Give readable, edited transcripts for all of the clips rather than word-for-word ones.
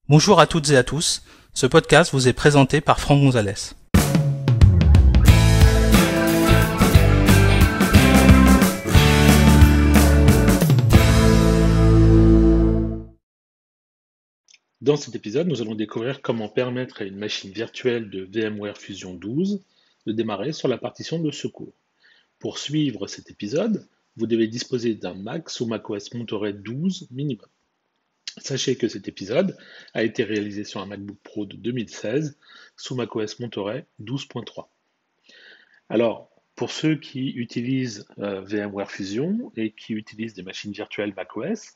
Bonjour à toutes et à tous, ce podcast vous est présenté par Franck Gonzalez. Dans cet épisode, nous allons découvrir comment permettre à une machine virtuelle de VMware Fusion 12 de démarrer sur la partition de secours. Pour suivre cet épisode, vous devez disposer d'un Mac sous macOS Monterey 12 minimum. Sachez que cet épisode a été réalisé sur un MacBook Pro de 2016 sous macOS Monterey 12.3. Alors, pour ceux qui utilisent VMware Fusion et qui utilisent des machines virtuelles macOS,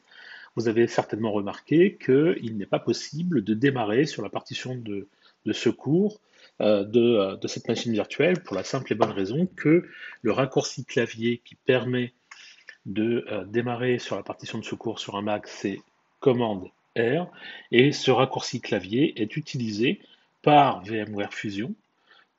vous avez certainement remarqué qu'il n'est pas possible de démarrer sur la partition de secours de cette machine virtuelle pour la simple et bonne raison que le raccourci clavier qui permet de démarrer sur la partition de secours sur un Mac, c'est commande R, et ce raccourci clavier est utilisé par VMware Fusion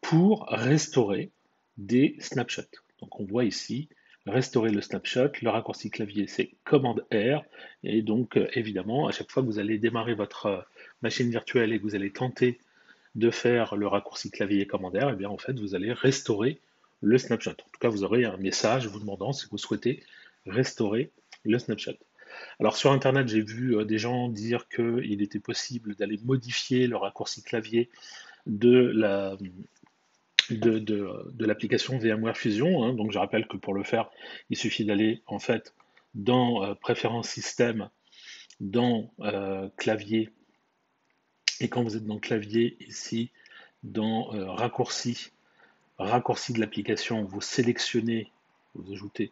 pour restaurer des snapshots. Donc on voit ici restaurer le snapshot, le raccourci clavier c'est commande R, et donc évidemment à chaque fois que vous allez démarrer votre machine virtuelle et que vous allez tenter de faire le raccourci clavier commande R, et bien en fait vous allez restaurer le snapshot. En tout cas vous aurez un message vous demandant si vous souhaitez restaurer le snapshot. Alors sur internet j'ai vu des gens dire qu'il était possible d'aller modifier le raccourci clavier de la, de l'application VMware Fusion, hein. Donc je rappelle que pour le faire, il suffit d'aller en fait dans Préférences système, dans clavier, et quand vous êtes dans clavier ici, dans raccourci de l'application, vous sélectionnez, vous ajoutez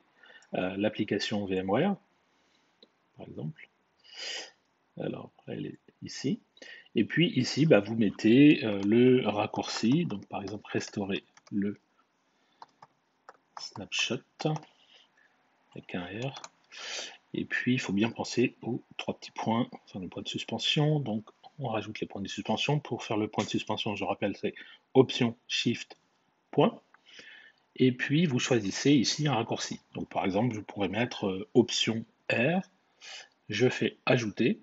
l'application VMware, par exemple. Alors elle est ici. Et puis ici, bah, vous mettez le raccourci, donc par exemple restaurer le snapshot avec un R. Et puis il faut bien penser aux trois petits points, enfin les points de suspension. Donc on rajoute les points de suspension. Pour faire le point de suspension, je rappelle, c'est Option Shift point. Et puis vous choisissez ici un raccourci. Donc par exemple, je pourrais mettre Option R, je fais ajouter,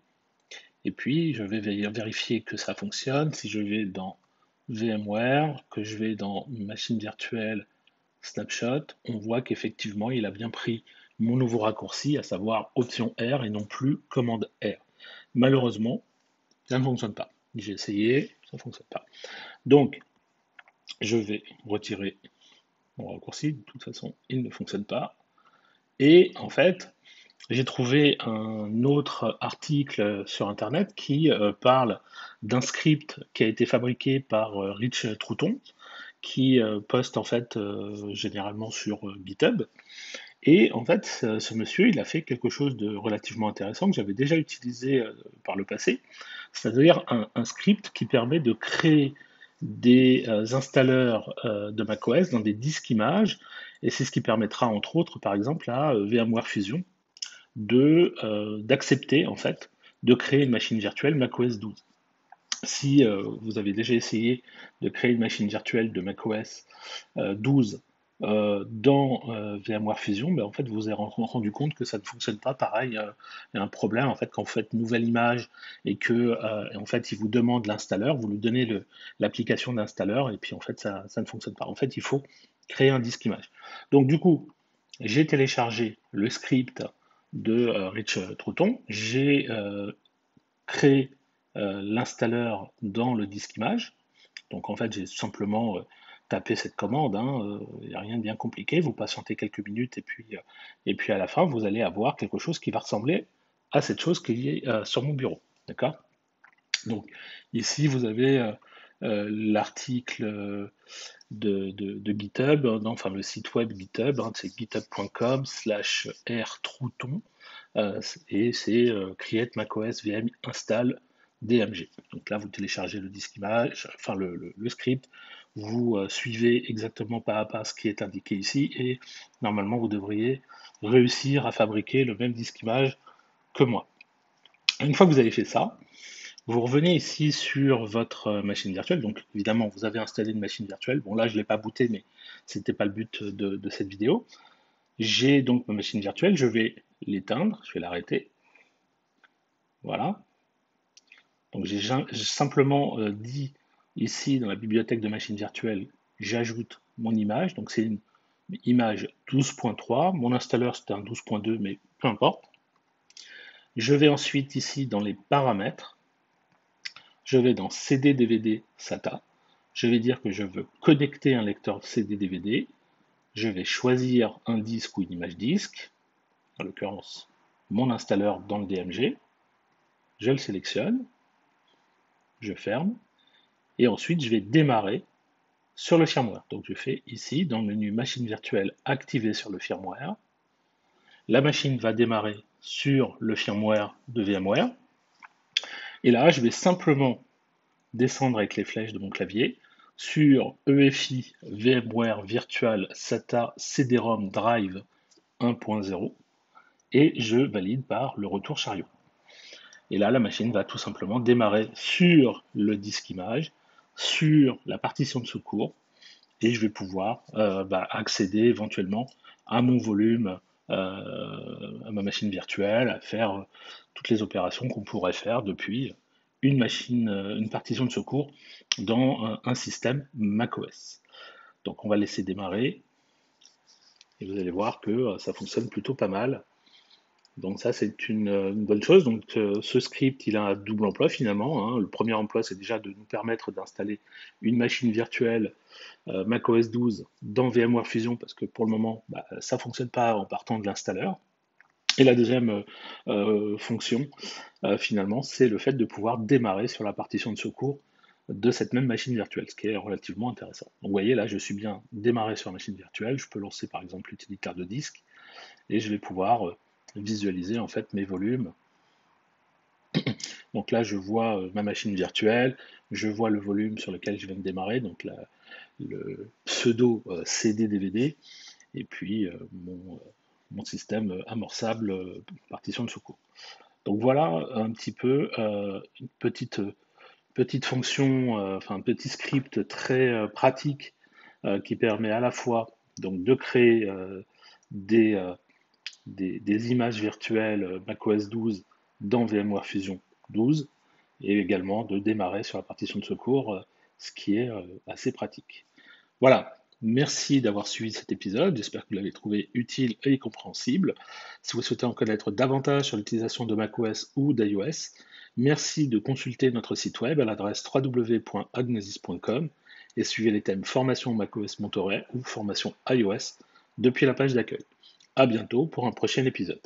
et puis je vais vérifier que ça fonctionne. Si je vais dans VMware, que je vais dans machine virtuelle snapshot, on voit qu'effectivement il a bien pris mon nouveau raccourci, à savoir Option R et non plus commande R. Malheureusement, ça ne fonctionne pas. J'ai essayé, ça ne fonctionne pas. Donc, je vais retirer mon raccourci. De toute façon, il ne fonctionne pas. Et en fait, j'ai trouvé un autre article sur Internet qui parle d'un script qui a été fabriqué par Rich Trouton, qui poste en fait généralement sur GitHub. Et en fait, ce monsieur, il a fait quelque chose de relativement intéressant que j'avais déjà utilisé par le passé, c'est-à-dire un script qui permet de créer des installeurs de macOS dans des disques images, et c'est ce qui permettra entre autres, par exemple, à VMware Fusion d'accepter en fait de créer une machine virtuelle macOS 12. Si vous avez déjà essayé de créer une machine virtuelle de macOS 12 dans VMware Fusion, ben, en fait, vous vous êtes rendu compte que ça ne fonctionne pas. Pareil, il y a un problème en fait quand vous faites une nouvelle image et que en fait, il vous demande l'installeur, vous lui donnez l'application d'installeur et puis en fait, ça ne fonctionne pas. En fait, il faut créer un disque image. Donc du coup, j'ai téléchargé le script de Rich Trouton, j'ai créé l'installeur dans le disque image. Donc en fait, j'ai simplement tapé cette commande, hein, il n'y a rien de bien compliqué, vous patientez quelques minutes et puis à la fin, vous allez avoir quelque chose qui va ressembler à cette chose qui est sur mon bureau. D'accord? Donc ici, vous avez l'article de GitHub, enfin le site web GitHub, hein, c'est github.com/rtrouton, et c'est create macOS VM install DMG. Donc là, vous téléchargez le disque image, enfin le script, vous suivez exactement pas à pas ce qui est indiqué ici, et normalement, vous devriez réussir à fabriquer le même disque image que moi. Une fois que vous avez fait ça, vous revenez ici sur votre machine virtuelle. Donc évidemment, vous avez installé une machine virtuelle. Bon là, je ne l'ai pas bootée, mais ce n'était pas le but de cette vidéo. J'ai donc ma machine virtuelle, je vais l'éteindre, je vais l'arrêter. Voilà. Donc j'ai simplement dit ici dans la bibliothèque de machines virtuelles, j'ajoute mon image. Donc c'est une image 12.3. Mon installeur c'était un 12.2, mais peu importe. Je vais ensuite ici dans les paramètres. Je vais dans CD-DVD SATA. Je vais dire que je veux connecter un lecteur CD-DVD. Je vais choisir un disque ou une image disque, en l'occurrence mon installeur dans le DMG. Je le sélectionne, je ferme, et ensuite je vais démarrer sur le firmware. Donc je fais ici, dans le menu machine virtuelle, activer sur le firmware. La machine va démarrer sur le firmware de VMware. Et là, je vais simplement descendre avec les flèches de mon clavier sur EFI VMware Virtual SATA CD-ROM Drive 1.0 et je valide par le retour chariot. Et là, la machine va tout simplement démarrer sur le disque image, sur la partition de secours, et je vais pouvoir accéder éventuellement à mon volume, à ma machine virtuelle, à faire toutes les opérations qu'on pourrait faire depuis une machine, une partition de secours dans un système macOS. Donc on va laisser démarrer, et vous allez voir que ça fonctionne plutôt pas mal. Donc ça, c'est une bonne chose. Donc ce script, il a un double emploi finalement, hein. Le premier emploi, c'est déjà de nous permettre d'installer une machine virtuelle macOS 12 dans VMware Fusion, parce que pour le moment, ça ne fonctionne pas en partant de l'installeur. Et la deuxième fonction, finalement, c'est le fait de pouvoir démarrer sur la partition de secours de cette même machine virtuelle, ce qui est relativement intéressant. Donc vous voyez, là, je suis bien démarré sur la machine virtuelle. Je peux lancer par exemple l'utilitaire de disque et je vais pouvoir visualiser en fait mes volumes. Donc là, je vois ma machine virtuelle, je vois le volume sur lequel je viens de démarrer, donc le pseudo CD-DVD, et puis mon système amorçable partition de secours. Donc voilà un petit peu une petite fonction, enfin un petit script très pratique qui permet à la fois donc, de créer des images virtuelles macOS 12 dans VMware Fusion 12 et également de démarrer sur la partition de secours, ce qui est assez pratique. Voilà, merci d'avoir suivi cet épisode, j'espère que vous l'avez trouvé utile et compréhensible. Si vous souhaitez en connaître davantage sur l'utilisation de macOS ou d'iOS, merci de consulter notre site web à l'adresse www.agnesis.com et suivez les thèmes formation macOS Monterey ou formation iOS depuis la page d'accueil. À bientôt pour un prochain épisode.